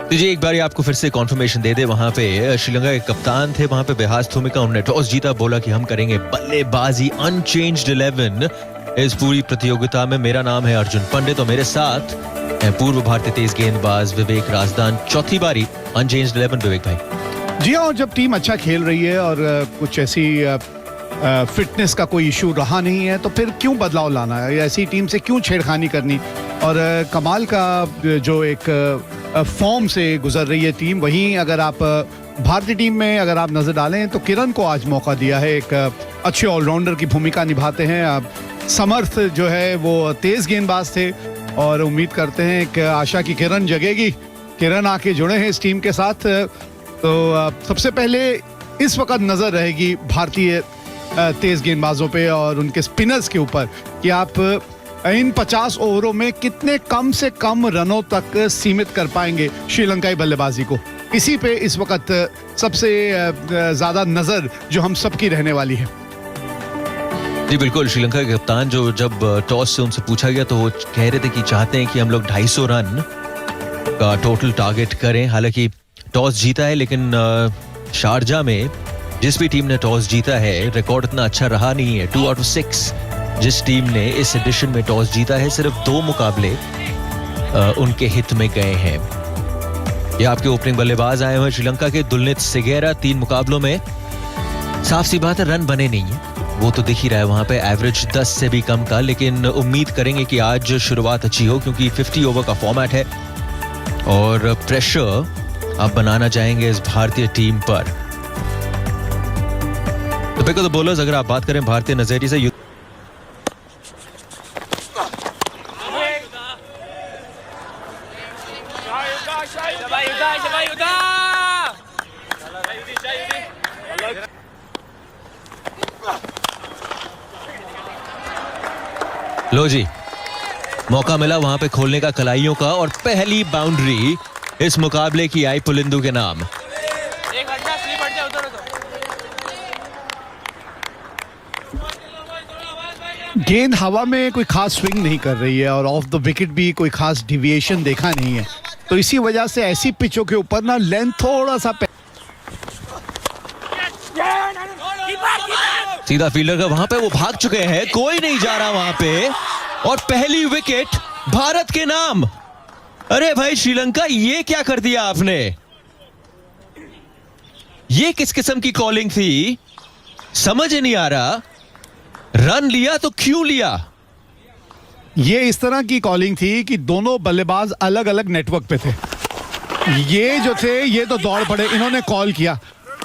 तो जी एक बार आपको फिर से कॉन्फर्मेशन दे दे, वहां पे श्रीलंका के कप्तान थे वहां पे बेहास थूमिका, उन्होंने टॉस जीता, बोला कि हम करेंगे बल्लेबाजी, अनचेंज्ड 11 इस पूरी प्रतियोगिता में। मेरा नाम है अर्जुन पंडित और मेरे साथ है पूर्व भारतीय तेज गेंदबाज विवेक राजदान। चौथी बारी अनचेंज्ड 11 विवेक भाई। जी हाँ, और जब टीम अच्छा खेल रही है और कुछ ऐसी फिटनेस का कोई इशू रहा नहीं है तो फिर क्यों बदलाव लाना है, ऐसी टीम से क्यों छेड़खानी करनी। और कमाल का जो एक फॉर्म से गुजर रही है टीम, वहीं अगर आप भारतीय टीम में अगर आप नजर डालें तो किरण को आज मौका दिया है, एक अच्छे ऑलराउंडर की भूमिका निभाते हैं। समर्थ जो है वो तेज गेंदबाज थे और उम्मीद करते हैं कि आशा की किरण जगेगी, किरण आके जुड़े हैं इस टीम के साथ। तो सबसे पहले इस वक्त नजर रहेगी भारतीय तेज गेंदबाजों पे और उनके स्पिनर्स के ऊपर कि आप इन 50 ओवरों में कितने कम से कम रनों तक सीमित कर पाएंगे श्रीलंकाई बल्लेबाजी को। इसी पे इस वक्त सबसे ज्यादा नजर जो हम सबकी रहने वाली है। जी बिल्कुल, श्रीलंका के कप्तान जो जब टॉस से उनसे पूछा गया तो वो कह रहे थे कि चाहते हैं कि हम लोग 250 रन का टोटल टारगेट करें। हालांकि टॉस जीता है लेकिन शारजा में जिस भी टीम ने टॉस जीता है रिकॉर्ड इतना अच्छा रहा नहीं है। 2 आउट ऑफ 6 जिस टीम ने इस एडिशन में टॉस जीता है, सिर्फ 2 मुकाबले उनके हित में गए हैं। ये आपके ओपनिंग बल्लेबाज आए हुए श्रीलंका के दुलनित सिगेरा, 3 मुकाबलों में साफ सी बात है रन बने नहीं है, वो तो दिख ही रहा है वहां पे, एवरेज 10 से भी कम का। लेकिन उम्मीद करेंगे कि आज शुरुआत अच्छी हो क्योंकि 50 ओवर का फॉर्मेट है और प्रेशर आप बनाना चाहेंगे इस भारतीय टीम पर। तो पिक ऑफ द बॉलर्स अगर आप बात करें भारतीय नजरिए से, लो जी मौका मिला वहां पे खोलने का कलाइयों का और पहली बाउंड्री इस मुकाबले की आई पुलिंदू के नाम। गेंद हवा में कोई खास स्विंग नहीं कर रही है और ऑफ द विकेट भी कोई खास डिविएशन देखा नहीं है, तो इसी वजह से ऐसी पिचों के ऊपर ना लेंथ थोड़ा सा सीधा फील्डर का वहां पे वो भाग चुके हैं, कोई नहीं जा रहा वहां पे और पहली विकेट भारत के नाम। अरे भाई श्रीलंका, ये क्या कर दिया आपने? ये किस किस्म की कॉलिंग थी, समझ ही नहीं आ रहा। रन लिया तो क्यों लिया? ये इस तरह की कॉलिंग थी कि दोनों बल्लेबाज अलग अलग नेटवर्क पे थे। ये जो थे ये तो दौड़ पड़े, इन्होंने कॉल किया,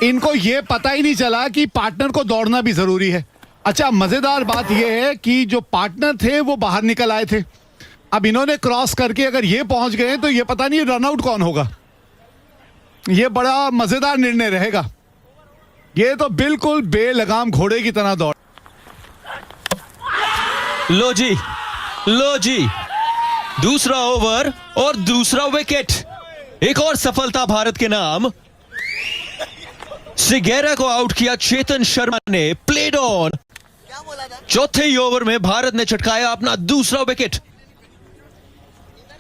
इनको ये पता ही नहीं चला कि पार्टनर को दौड़ना भी जरूरी है। अच्छा, मजेदार बात यह है कि जो पार्टनर थे वो बाहर निकल आए थे, अब इन्होंने क्रॉस करके अगर ये पहुंच गए तो ये पता नहीं रन आउट कौन होगा। ये बड़ा मजेदार निर्णय रहेगा। ये तो बिल्कुल बेलगाम घोड़े की तरह दौड़। लो जी दूसरा ओवर और दूसरा विकेट, एक और सफलता भारत के नाम। सिगेरा को आउट किया चेतन शर्मा ने, प्लेड ऑन। चौथे ही ओवर में भारत ने चटकाया अपना दूसरा विकेट।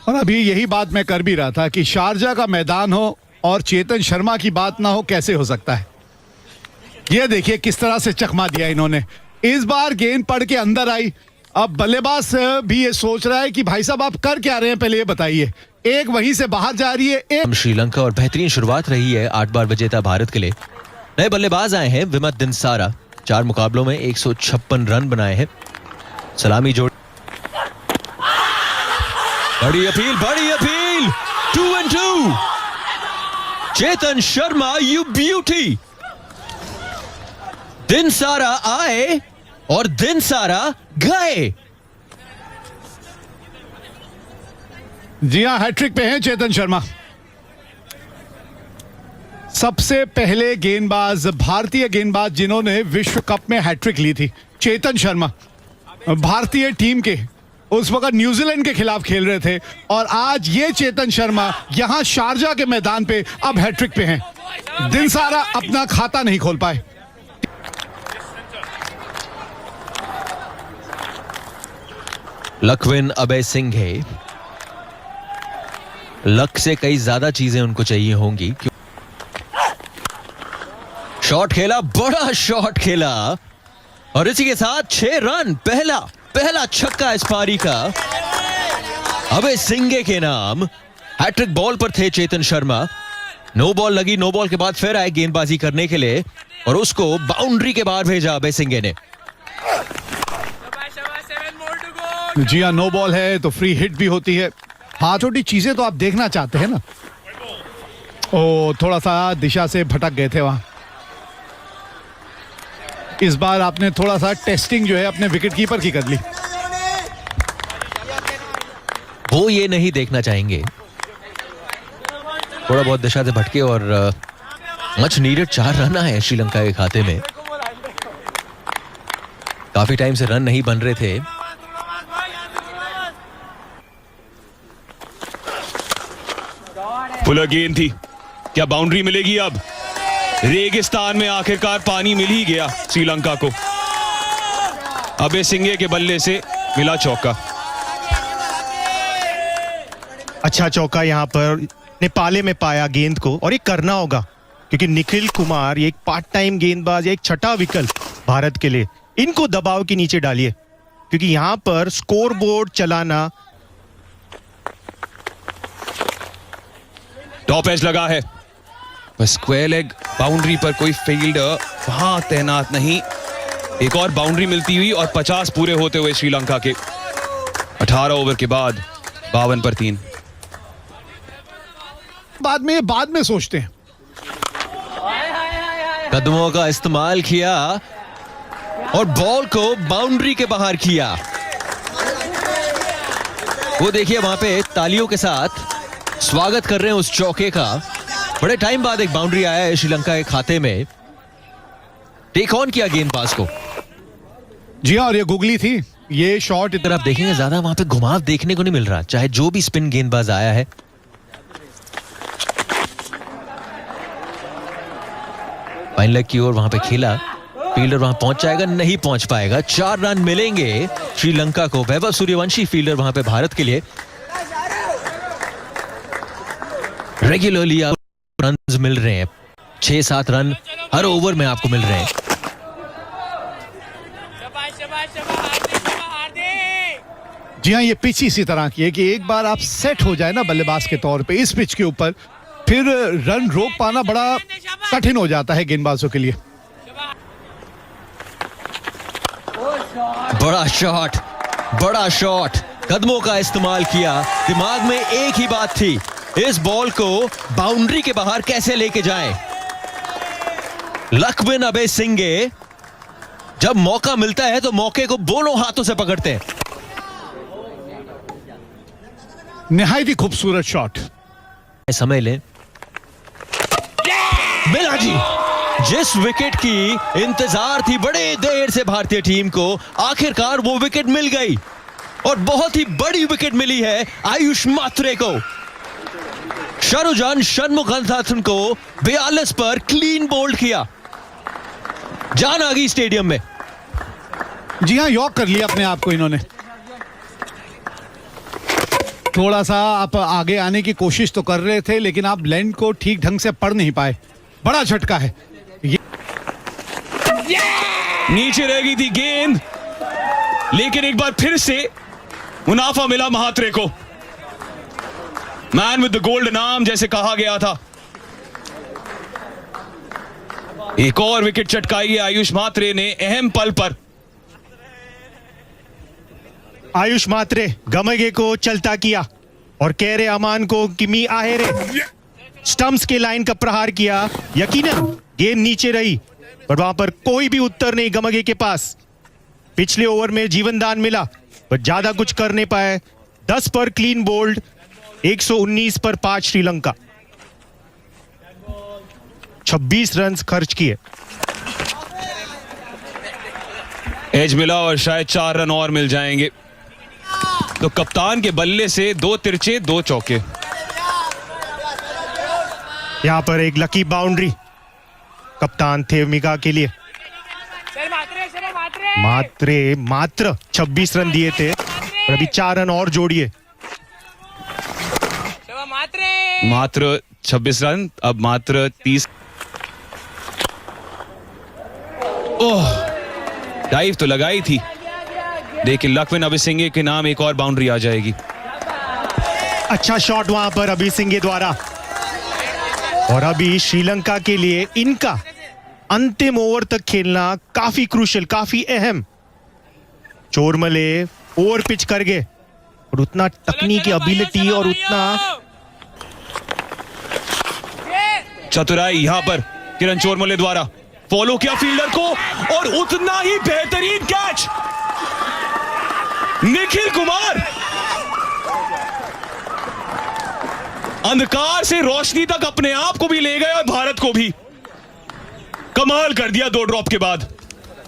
और अभी यही बात मैं कर भी रहा था कि शारजा का मैदान हो और चेतन शर्मा की बात ना हो, कैसे हो सकता है। ये देखिए किस तरह से चकमा दिया इन्होंने। इस बार गेंद पड़ के अंदर आई, अब बल्लेबाज भी ये सोच रहा है कि भाई साहब आप कर क्या रहे हैं, पहले ये बताइए। एक वहीं से बाहर जा रही है, एक श्रीलंका और बेहतरीन शुरुआत रही है 8 बार विजेता भारत के लिए। नए बल्लेबाज आए हैं विमत दिनसारा, 4 मुकाबलों में 156 रन बनाए हैं। सलामी जोड़, बड़ी appeal 2 and 2। Chetan Sharma, you beauty. दिनसारा आए और दिनसारा गए। जी हाँ, हैट्रिक पे हैं चेतन शर्मा। सबसे पहले गेंदबाज, भारतीय गेंदबाज जिन्होंने विश्व कप में हैट्रिक ली थी, चेतन शर्मा भारतीय टीम के उस वक्त न्यूजीलैंड के खिलाफ खेल रहे थे और आज ये चेतन शर्मा यहां शारजा के मैदान पे अब हैट्रिक पे हैं। दिनसारा अपना खाता नहीं खोल पाए। लखविन अभय सिंघे लक से कई ज्यादा चीजें उनको चाहिए होंगी। शॉट खेला, बड़ा शॉट खेला और इसी के साथ 6 रन। पहला छक्का इस पारी का अबे सिंगे के नाम। हैट्रिक बॉल पर थे चेतन शर्मा। नो बॉल लगी, नो बॉल के बाद फिर आए गेंदबाजी करने के लिए और उसको बाउंड्री के बाहर भेजा अबे सिंगे ने। जी हाँ, नो बॉल है तो फ्री हिट भी होती है। हाँ, छोटी चीजें तो आप देखना चाहते हैं ना। ओ, थोड़ा सा दिशा से भटक गए थे वहां। इस बार आपने थोड़ा सा टेस्टिंग जो है अपने विकेट कीपर की कर ली। वो ये नहीं देखना चाहेंगे। थोड़ा बहुत दिशा से भटके और मच नीडेड 4 रन आए श्रीलंका के खाते में। काफी टाइम से रन नहीं बन रहे थे। फुलर गेंद थी, क्या बाउंड्री मिलेगी? अब रेगिस्तान में आखिरकार पानी मिल ही गया श्रीलंका को। अबे सिंगे के बल्ले से मिला चौका। अच्छा चौका यहाँ पर नेपाले में पाया गेंद को, और ये करना होगा क्योंकि निखिल कुमार ये एक पार्ट टाइम गेंदबाज, एक छठा विकल्प भारत के लिए। इनको दबाव के नीचे डालिए क्योंकि यहाँ पर स्कोर बोर्ड चलाना। टॉप एज लगा है, बस स्क्वायर लेग बाउंड्री पर कोई फील्डर वहां तैनात नहीं। एक और बाउंड्री मिलती हुई और 50 पूरे होते हुए श्रीलंका के 18 ओवर के बाद 52 पर 3। बाद में सोचते हैं। कदमों का इस्तेमाल किया और बॉल को बाउंड्री के बाहर किया। वो देखिए वहां पे तालियों के साथ स्वागत कर रहे हैं उस चौके का। बड़े टाइम बाद एक बाउंड्री आया है श्रीलंका के खाते में। टेक ऑन किया गेंदबाज को। जी हाँ, और ये गुगली थी। ये शॉट इधर आप देखेंगे ज्यादा वहां पे घुमाव देखने को नहीं मिल रहा, चाहे जो भी स्पिन गेंदबाज आया है। फाइन लेग की ओर वहां पे खेला, फील्डर वहां पहुंच जाएगा, नहीं पहुंच पाएगा। 4 रन मिलेंगे श्रीलंका को। वैभव सूर्यवंशी फील्डर वहां पे भारत के लिए। रेगुलरली रन मिल रहे हैं, 6-7 रन हर ओवर में आपको मिल रहे हैं। जी हाँ, ये पिच इसी तरह की है कि एक बार आप सेट हो जाए ना बल्लेबाज के तौर पे इस पिच के ऊपर, फिर रन रोक पाना बड़ा कठिन हो जाता है गेंदबाजों के लिए। बड़ा शॉट, कदमों का इस्तेमाल किया। दिमाग में एक ही बात थी, इस बॉल को बाउंड्री के बाहर कैसे लेके जाएं। लकविन अबे सिंगे जब मौका मिलता है तो मौके को दोनों हाथों से पकड़ते हैं। निहायत ही खूबसूरत शॉट। समय ले, मिला जी। जिस विकेट की इंतजार थी बड़े देर से भारतीय टीम को, आखिरकार वो विकेट मिल गई और बहुत ही बड़ी विकेट मिली है आयुष मात्रे को। शरुजान षणमुगनाथन को 42 पर क्लीन बोल्ड किया। जान आ गई स्टेडियम में। जी हाँ, यॉक कर लिया अपने आप को इन्होंने। थोड़ा सा आप आगे आने की कोशिश तो कर रहे थे लेकिन आप लैंड को ठीक ढंग से पढ़ नहीं पाए। बड़ा झटका है ये। नीचे रह गई थी गेंद, लेकिन एक बार फिर से मुनाफा मिला महात्रे को। मैन विद द गोल्ड नाम जैसे कहा गया था। एक और विकेट चटकाई है आयुष मात्रे ने अहम पल पर। आयुष मात्रे गमगे को चलता किया और केरे अमान को किमी आहेरे स्टंप्स के लाइन का प्रहार किया। यकीनन गेंद नीचे रही पर वहां पर कोई भी उत्तर नहीं गमगे के पास। पिछले ओवर में जीवनदान मिला पर ज्यादा कुछ कर नहीं पाए। 10 पर क्लीन बोल्ड, 119 पर 5 श्रीलंका। 26 रन खर्च किए। एज मिला और शायद 4 रन और मिल जाएंगे। तो कप्तान के बल्ले से 2 तिरछे 2 चौके। यहां पर एक लकी बाउंड्री कप्तान थेवमिका के लिए। मात्र 26 रन दिए थे और अभी 4 रन और जोड़िए। मात्र 26 रन, अब मात्र 30। ओह, डाइव तो लगाई थी, लेकिन लखविन अभिसिंघे के नाम एक और बाउंड्री आ जाएगी। अच्छा शॉट वहां पर अभिसिंघे द्वारा। और अभी श्रीलंका के लिए इनका अंतिम ओवर तक खेलना काफी क्रूशियल, काफी अहम। चोरमले ओवर पिच कर गए और उतना तकनीकी एबिलिटी और उतना चतुराई यहां पर किरण चोरमले द्वारा फॉलो किया फील्डर को और उतना ही बेहतरीन कैच निखिल कुमार। अंधकार से रोशनी तक अपने आप को भी ले गए और भारत को भी। कमाल कर दिया 2 ड्रॉप के बाद।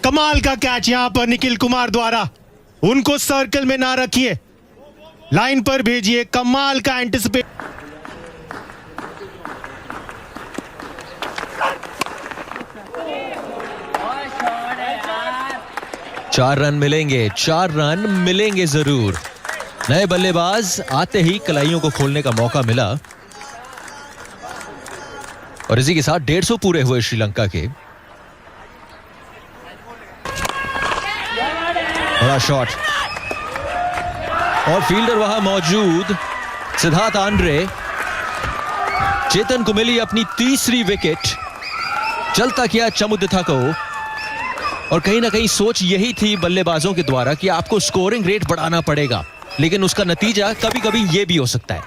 कमाल का कैच यहां पर निखिल कुमार द्वारा। उनको सर्कल में ना रखिए, लाइन पर भेजिए। कमाल का एंटिसिपेट। चार रन मिलेंगे, 4 रन मिलेंगे जरूर। नए बल्लेबाज आते ही कलाइयों को खोलने का मौका मिला और इसी के साथ 150 पूरे हुए श्रीलंका के। बड़ा शॉट और फील्डर वहां मौजूद सिद्धार्थ आंद्रे। चेतन को मिली अपनी तीसरी विकेट। चलता किया चमुदिथा को और कहीं ना कहीं सोच यही थी बल्लेबाजों के द्वारा कि आपको स्कोरिंग रेट बढ़ाना पड़ेगा, लेकिन उसका नतीजा कभी कभी ये भी हो सकता है।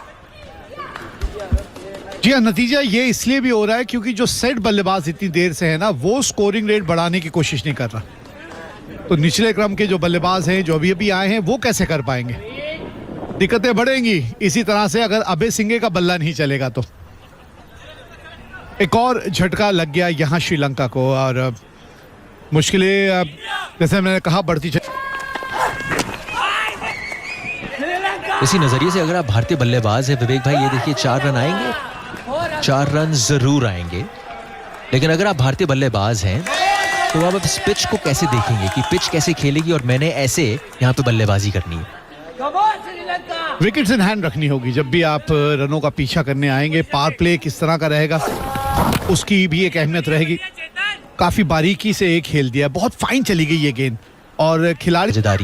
जी हाँ, नतीजा ये इसलिए भी हो रहा है क्योंकि जो सेट बल्लेबाज इतनी देर से है ना, वो स्कोरिंग रेट बढ़ाने की कोशिश नहीं कर रहा। तो निचले क्रम के जो बल्लेबाज हैं, जो अभी अभी आए हैं, वो कैसे कर पाएंगे? दिक्कतें बढ़ेंगी इसी तरह से अगर अभिसिंघे का बल्ला नहीं चलेगा तो। एक और झटका लग गया यहां श्रीलंका को और मुश्किलें जैसे मैंने कहा बढ़ती। इसी नजरिए से अगर आप भारतीय बल्लेबाज है विवेक भाई, ये देखिए 4 रन आएंगे, 4 रन जरूर आएंगे। लेकिन अगर आप भारतीय बल्लेबाज हैं तो आप इस पिच को कैसे देखेंगे कि पिच कैसे खेलेगी और मैंने ऐसे यहाँ पे बल्लेबाजी करनी है। विकेट्स इन हैंड रखनी होगी जब भी आप रनों का पीछा करने आएंगे। पावर प्ले किस तरह का रहेगा उसकी भी एक अहमियत रहेगी। काफी बारीकी से एक खेल दिया, बहुत फाइन चली गई ये गेंद और खिलाड़ी जिदारी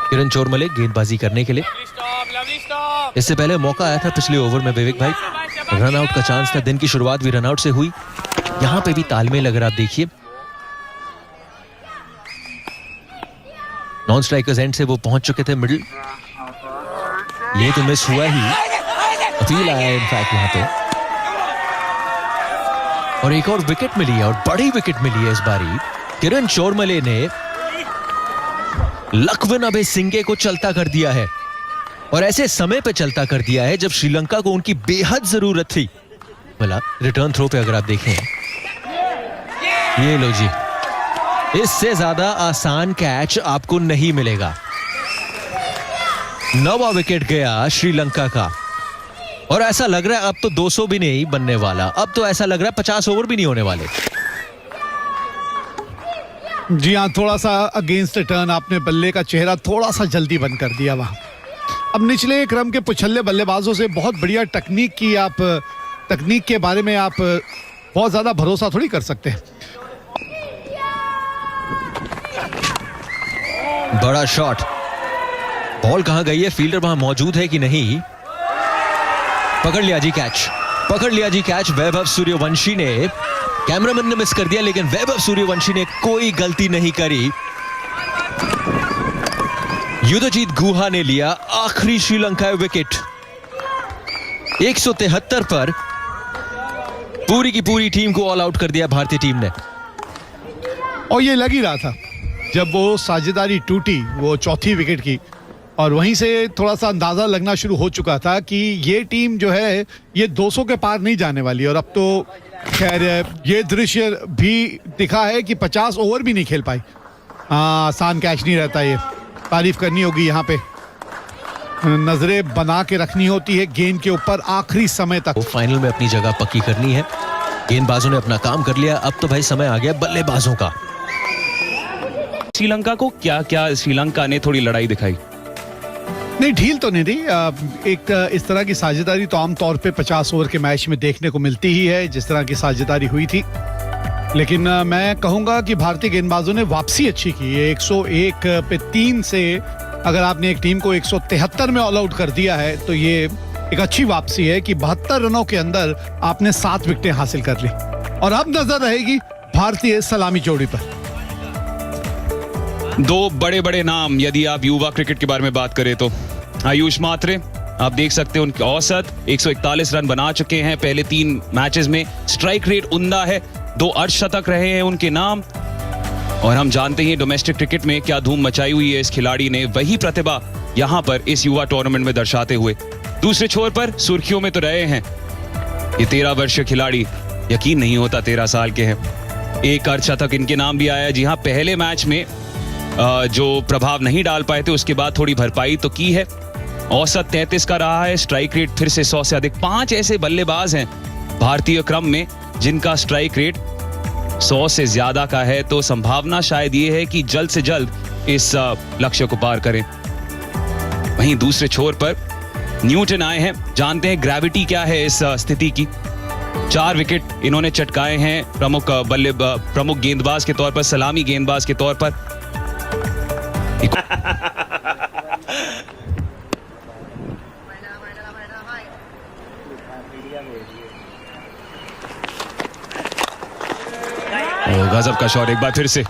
किरण चोरमले गेंदबाजी करने के लिए। इससे पहले मौका आया था पिछले ओवर में विवेक भाई, रन आउट का चांस था। दिन की शुरुआत भी रन आउट से हुई। यहां पे भी तालमेल अगर आप देखिए, नॉन स्ट्राइकर्स एंड से वो पहुंच चुके थे मिडिल। ये तो मिस हुआ ही, अपील आया इनफैक्ट यहां पे और एक और विकेट मिली है और बड़ी विकेट मिली है इस बारी। किरण चोरमले ने लखविन अभिसिंघे को चलता कर दिया है और ऐसे समय पे चलता कर दिया है जब श्रीलंका को उनकी बेहद जरूरत थी। मतलब रिटर्न थ्रो पे अगर आप देखें, ये लो जी, इससे ज्यादा आसान कैच आपको नहीं मिलेगा। 9वां विकेट गया श्रीलंका का और ऐसा लग रहा है अब तो 200 भी नहीं बनने वाला। अब तो ऐसा लग रहा है 50 ओवर भी नहीं होने वाले। जी हाँ, थोड़ा सा अगेंस्ट टर्न आपने बल्ले का चेहरा थोड़ा सा जल्दी बंद कर दिया वहां। अब निचले क्रम के पुछल्ले बल्लेबाजों से बहुत बढ़िया तकनीक के बारे में आप बहुत ज्यादा भरोसा थोड़ी कर सकते हैं। बड़ा शॉट, बॉल कहां गई है, फील्डर वहां मौजूद है कि नहीं। पकड़ लिया जी कैच, पकड़ लिया जी कैच। वैभव सूर्यवंशी ने, कैमरामैन ने मिस कर दिया लेकिन वैभव सूर्यवंशी ने कोई गलती नहीं करी। युद्धजीत गुहा ने लिया आखिरी श्रीलंका विकेट। 173 पर पूरी की पूरी टीम को ऑल आउट कर दिया भारतीय टीम ने। और ये लग ही रहा था जब वो साझेदारी टूटी, वो चौथी विकेट की, और वहीं से थोड़ा सा अंदाजा लगना शुरू हो चुका था कि ये टीम जो है ये 200 के पार नहीं जाने वाली। और अब तो खैर ये दृश्य भी दिखा है कि 50 ओवर भी नहीं खेल पाई। आसान कैच नहीं रहता, ये तारीफ करनी होगी। यहाँ पे नजरें बना के रखनी होती है गेंद के ऊपर आखिरी समय तक। वो फाइनल में अपनी जगह पक्की करनी है। गेंदबाजों ने अपना काम कर लिया, अब तो भाई समय आ गया बल्लेबाजों का। श्रीलंका को क्या क्या श्रीलंका ने थोड़ी लड़ाई दिखाई। नहीं, ढील तो नहीं दी। एक इस तरह की साझेदारी तो आमतौर पे 50 ओवर के मैच में देखने को मिलती ही है, जिस तरह की साझेदारी हुई थी। लेकिन मैं कहूंगा कि भारतीय गेंदबाजों ने वापसी अच्छी की है। 101 पे 3 से अगर आपने एक टीम को 173 में ऑल आउट कर दिया है तो ये एक अच्छी वापसी है कि 72 रनों के अंदर आपने 7 विकेटें हासिल कर ली। और अब नजर रहेगी भारतीय सलामी जोड़ी पर। दो बड़े बड़े नाम यदि आप युवा क्रिकेट के बारे में बात करें तो आयुष मात्रे, आप देख सकते हैं उनकी औसत 141 रन बना चुके हैं पहले 3 मैचेस में। स्ट्राइक रेट उम्दा है, 2 अर्धशतक रहे हैं उनके नाम। और हम जानते हैं डोमेस्टिक क्रिकेट में क्या धूम मचाई हुई है इस खिलाड़ी ने, वही प्रतिभा यहां पर इस युवा टूर्नामेंट में दर्शाते हुए दूसरे छोर पर सुर्खियों में तो रहे हैं। ये 13 वर्षीय खिलाड़ी, यकीन नहीं होता 13 साल के हैं। 1 अर्धशतक इनके नाम भी आया। जी हाँ, पहले मैच में जो प्रभाव नहीं डाल पाए थे उसके बाद थोड़ी भरपाई तो की है। औसत 33 का रहा है, स्ट्राइक रेट फिर से 100 से अधिक। 5 ऐसे बल्लेबाज हैं भारतीय क्रम में जिनका स्ट्राइक रेट 100 से ज्यादा का है, तो संभावना शायद ये है कि जल्द से जल्द इस लक्ष्य को पार करें। वहीं दूसरे छोर पर न्यूटन आए हैं, जानते हैं ग्रेविटी क्या है इस स्थिति की। 4 विकेट इन्होंने चटकाए हैं प्रमुख गेंदबाज के तौर पर, सलामी गेंदबाज के तौर पर। गजब का शॉट, एक बार फिर से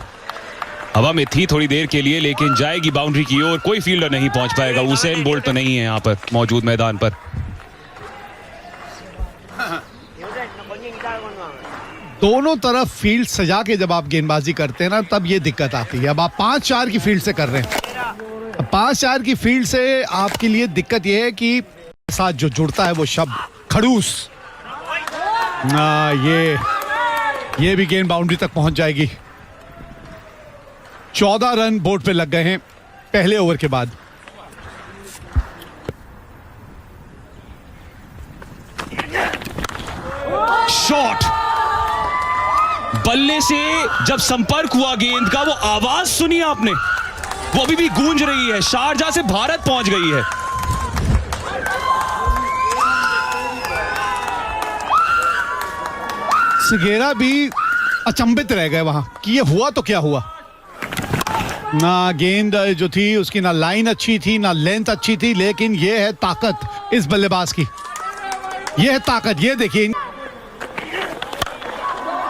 हवा में थी थोड़ी देर के लिए, लेकिन जाएगी बाउंड्री की ओर। कोई फील्डर नहीं पहुंच पाएगा। उसेन बोल्ट तो नहीं है यहां पर मौजूद मैदान पर। दोनों तरफ फील्ड सजा के जब आप गेंदबाजी करते हैं ना, तब ये दिक्कत आती है। अब आप 5-4 की फील्ड से कर रहे हैं। 5-4 की फील्ड से आपके लिए दिक्कत ये है कि साथ जो जुड़ता है वो शब्द खड़ूस। ये भी गेंद बाउंड्री तक पहुंच जाएगी। 14 रन बोर्ड पे लग गए हैं पहले ओवर के बाद। शॉट, बल्ले से जब संपर्क हुआ गेंद का, वो आवाज सुनी आपने, वो अभी भी गूंज रही है। शारजाह से भारत पहुंच गई है। सिगेरा भी अचंभित रह गए वहां कि ये हुआ तो क्या हुआ। ना गेंद जो थी उसकी ना लाइन अच्छी थी, ना लेंथ अच्छी थी, लेकिन ये है ताकत इस बल्लेबाज की। ये है ताकत, ये देखिए।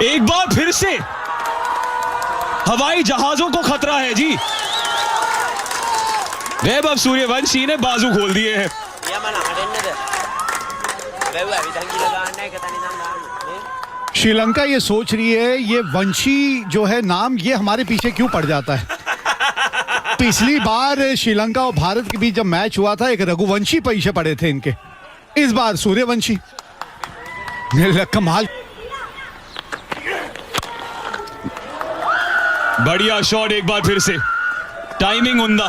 एक बार फिर से हवाई जहाजों को खतरा है जी। वैभव सूर्यवंशी ने बाजू खोल दिए हैं। श्रीलंका ये सोच रही है ये वंशी जो है नाम, ये हमारे पीछे क्यों पड़ जाता है। पिछली बार श्रीलंका और भारत के बीच जब मैच हुआ था, एक रघुवंशी पीछे पड़े थे इनके। इस बार सूर्यवंशी। कमाल, बढ़िया शॉट, एक बार फिर से टाइमिंग उम्दा।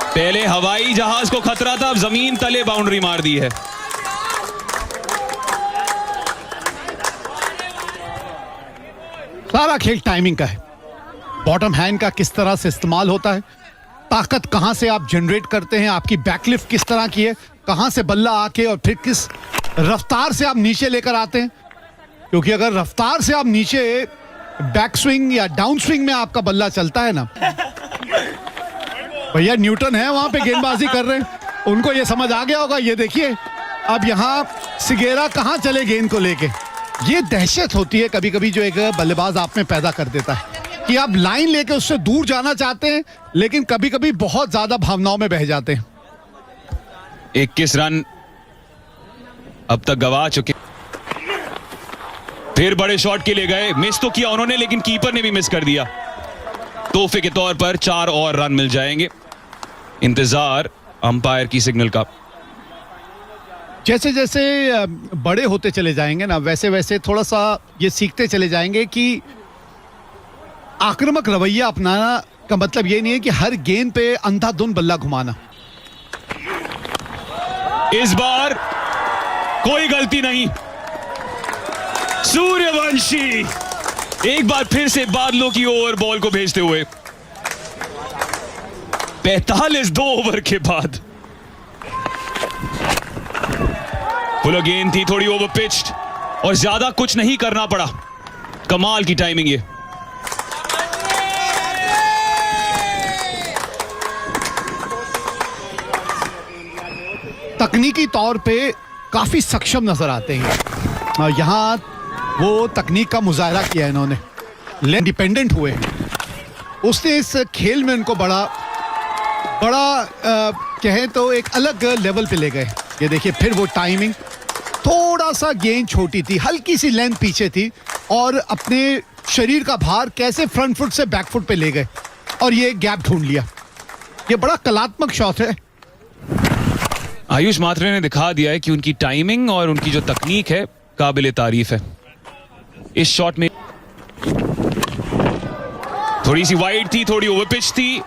पहले हवाई जहाज को खतरा था, अब जमीन तले बाउंड्री मार दी है। सारा खेल टाइमिंग का है। बॉटम हैंड का किस तरह से इस्तेमाल होता है, ताकत कहां से आप जनरेट करते हैं, आपकी बैकलिफ्ट किस तरह की है, कहां से बल्ला आके और फिर किस रफ्तार से आप नीचे लेकर आते हैं। क्योंकि अगर रफ्तार से आप नीचे बैक स्विंग या डाउन स्विंग में आपका बल्ला चलता है ना, भैया न्यूटन है वहां पे गेंदबाजी कर रहे हैं, उनको ये समझ आ गया होगा। ये देखिए अब यहां सिगेरा कहां चले गेंद को लेके। ये दहशत होती है कभी कभी जो एक बल्लेबाज आप में पैदा कर देता है कि आप लाइन लेके उससे दूर जाना चाहते हैं, लेकिन कभी कभी बहुत ज्यादा भावनाओं में बह जाते हैं। 21 रन अब तक गवा चुके। फिर बड़े शॉट के लिए गए, मिस तो किया उन्होंने, लेकिन कीपर ने भी मिस कर दिया। तोहफे के तौर पर 4 और रन मिल जाएंगे। इंतजार अंपायर की सिग्नल का। जैसे जैसे बड़े होते चले जाएंगे ना, वैसे वैसे थोड़ा सा ये सीखते चले जाएंगे कि आक्रामक रवैया अपनाना का मतलब ये नहीं है कि हर गेंद पे अंधाधुंध बल्ला घुमाना। इस बार कोई गलती नहीं। सूर्यवंशी एक बार फिर से बादलों की ओर बॉल को भेजते हुए। 45 2 ओवर के बाद। फुल गेंद थी, थोड़ी ओवर पिच्ड और ज्यादा कुछ नहीं करना पड़ा। कमाल की टाइमिंग ये। तकनीकी तौर पे काफी सक्षम नजर आते हैं और यहाँ वो तकनीक का मुजाहरा किया है इन्होंने, इंडिपेंडेंट हुए हैं। उसने इस खेल में उनको बड़ा कहें तो एक अलग लेवल पे ले गए। ये देखिए फिर वो टाइमिंग, थोड़ा सा गेंद छोटी थी, हल्की सी लेंथ पीछे थी और अपने शरीर का भार कैसे फ्रंट फुट से बैक फुट पे ले गए और ये गैप ढूंढ लिया। ये बड़ा कलात्मक शॉट है। आयुष मात्रे ने दिखा दिया है कि उनकी टाइमिंग और उनकी जो तकनीक है काबिले तारीफ है। इस शॉट में थोड़ी सी वाइड थी, थोड़ी ओवर पिच थी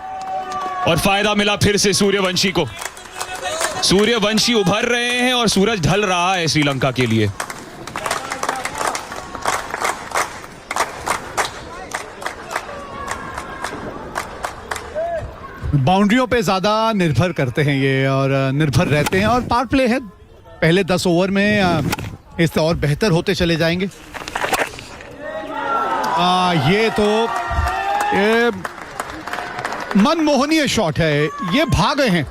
और फायदा मिला फिर से सूर्यवंशी को। सूर्यवंशी उभर रहे हैं और सूरज ढल रहा है श्रीलंका के लिए। बाउंड्रियों पे ज्यादा निर्भर करते हैं ये और निर्भर रहते हैं और पावर प्ले है। पहले 10 ओवर में इससे और बेहतर होते चले जाएंगे। ये तो ये मनमोहनीय शॉट है, ये भाग गए हैं।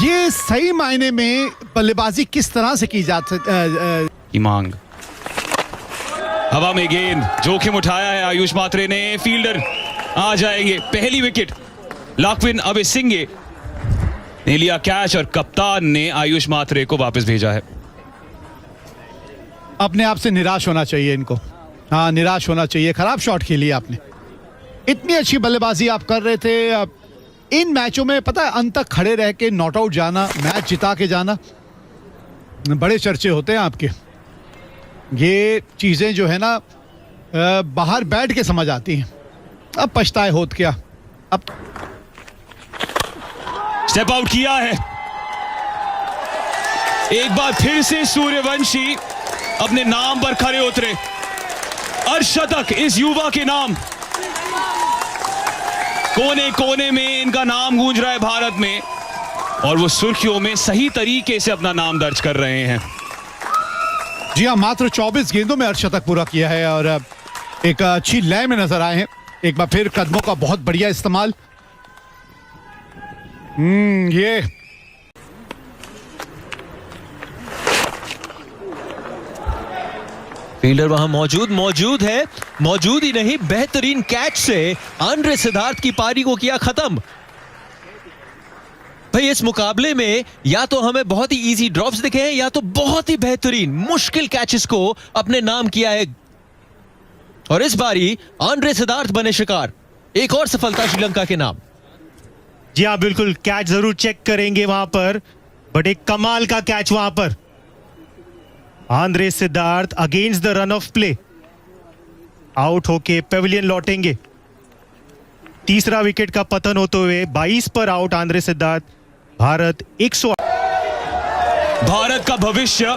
ये सही मायने में बल्लेबाजी किस तरह से की जा की मांग। हवा में गेंद, जोखिम उठाया है आयुष मात्रे ने। फील्डर आ जाएंगे। पहली विकेट लाक्विन अबेसिंगे ने लिया कैच और कप्तान ने आयुष मात्रे को वापस भेजा है। अपने आप से निराश होना चाहिए इनको। हाँ, निराश होना चाहिए। खराब शॉट खेली आपने। इतनी अच्छी बल्लेबाजी आप कर रहे थे। इन मैचों में पता है अंत तक खड़े रह के नॉट आउट जाना, मैच जिता के जाना, बड़े चर्चे होते हैं आपके। ये चीजें जो है ना बाहर बैठ के समझ आती हैं। अब पछताए होत क्या। अब स्टेप आउट किया है। एक बार फिर से सूर्यवंशी अपने नाम पर खड़े उतरे। अर्धशतक इस युवा के नाम। कोने कोने में इनका नाम गूंज रहा है भारत में और वो सुर्खियों में सही तरीके से अपना नाम दर्ज कर रहे हैं। जी हाँ, मात्र 24 गेंदों में अर्धशतक पूरा किया है और एक अच्छी लय में नजर आए हैं। एक बार फिर कदमों का बहुत बढ़िया इस्तेमाल। ये फील्डर वहां मौजूद है। मौजूद ही नहीं, बेहतरीन कैच से आंद्रे सिद्धार्थ की पारी को किया खत्म। भाई इस मुकाबले में या तो हमें बहुत ही इजी ड्रॉप्स दिखे हैं या तो बहुत ही बेहतरीन मुश्किल कैचेस को अपने नाम किया है और इस बारी आंद्रे सिद्धार्थ बने शिकार। एक और सफलता श्रीलंका के नाम। जी हाँ, बिल्कुल कैच जरूर चेक करेंगे वहां पर, बट एक कमाल का कैच वहां पर। Andre Siddharth against the run of play out होके पेविलियन लौटेंगे। तीसरा विकेट का पतन होते हुए 22 पर आउट आंद्रे सिद्धार्थ। भारत 108। भारत का भविष्य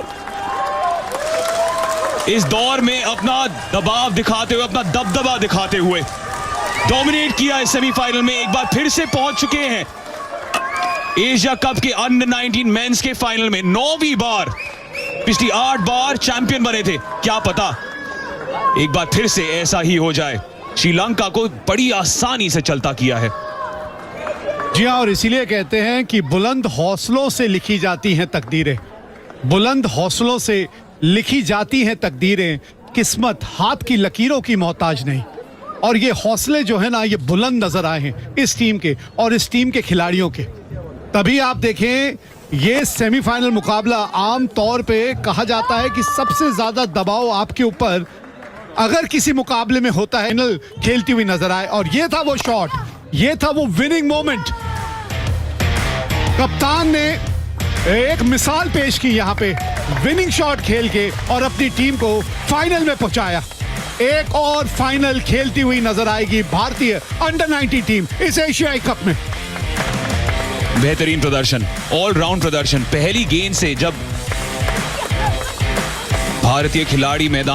इस दौर में अपना दबाव दिखाते हुए, अपना दबदबा दिखाते हुए डोमिनेट किया है सेमीफाइनल में। एक बार फिर से पहुंच चुके हैं एशिया कप के अंडर 19 मेंस के फाइनल में। 9वीं बार, पिछली 8 बार चैंपियन बने थे। क्या पता एक बार फिर से ऐसा ही हो जाए। श्रीलंका को बड़ी आसानी से चलता किया है। जी हाँ, और इसीलिए कहते हैं कि बुलंद हौसलों से लिखी जाती हैं तकदीरें। बुलंद हौसलों से लिखी जाती हैं तकदीरें। किस्मत हाथ की लकीरों की मोहताज नहीं। और ये हौसले जो है ना, ये बुलंद नजर आए हैं इस टीम के और इस टीम के खिलाड़ियों के। तभी आप देखें, ये सेमीफाइनल मुकाबला आम तौर पे कहा जाता है कि सबसे ज्यादा दबाव आपके ऊपर अगर किसी मुकाबले में होता है, फाइनल खेलती हुई नजर आए। और ये था वो शॉट, ये था वो विनिंग मोमेंट। कप्तान ने एक मिसाल पेश की यहाँ पे, विनिंग शॉट खेल के और अपनी टीम को फाइनल में पहुंचाया। एक और फाइनल खेलती हुई नजर आएगी भारतीय अंडर 19 टीम इस एशियाई कप में। बेहतरीन प्रदर्शन, ऑलराउंड प्रदर्शन। पहली गेंद से जब भारतीय खिलाड़ी मैदान